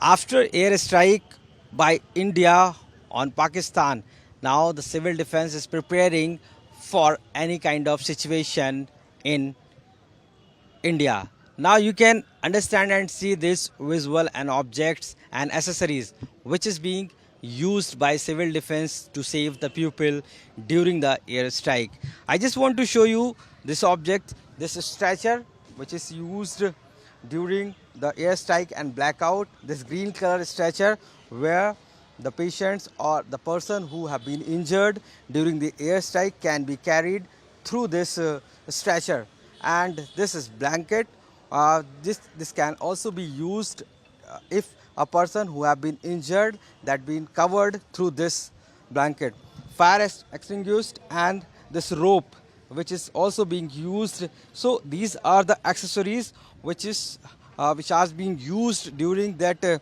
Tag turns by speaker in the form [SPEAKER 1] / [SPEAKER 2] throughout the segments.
[SPEAKER 1] After airstrike by India on Pakistan, now the civil defense is preparing for any kind of situation in India. Now you can understand and see this visual and objects and accessories which is being used by civil defense to save the people during the airstrike. I just want to show you this object, this stretcher which is used during the airstrike and blackout. This green color stretcher where the patients or the person who have been injured during the airstrike can be carried through this stretcher. And this is blanket. This can also be used if a person who have been injured that been covered through this blanket. Fire extinguished and this rope which is also being used. So these are the accessories which are being used during that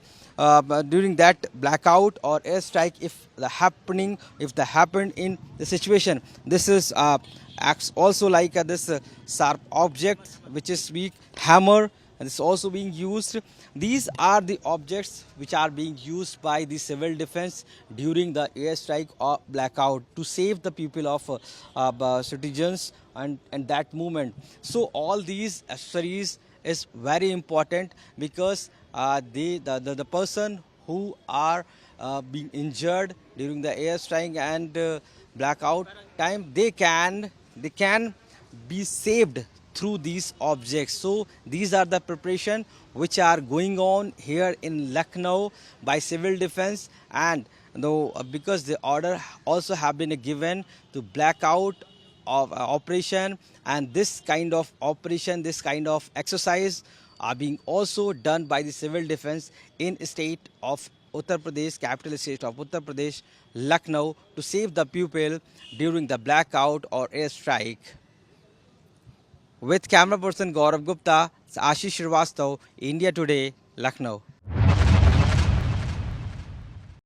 [SPEAKER 1] blackout or airstrike if the happened in the situation. This is acts also like this sharp object which is weak hammer, and it's also being used. These are the objects which are being used by the civil defense during the airstrike or blackout to save the people of citizens and that movement. So all these accessories is very important because the person who are being injured during the airstrike and blackout time, they can be saved through these objects. So these are the preparation which are going on here in Lucknow by civil defense, and though because the order also have been given to blackout of operation, and this kind of operation, this kind of exercise are being also done by the civil defense in state of Uttar Pradesh, capital state of Uttar Pradesh, Lucknow, to save the people during the blackout or airstrike. With camera person Gaurav Gupta, Ashish Srivastav, India Today, Lucknow.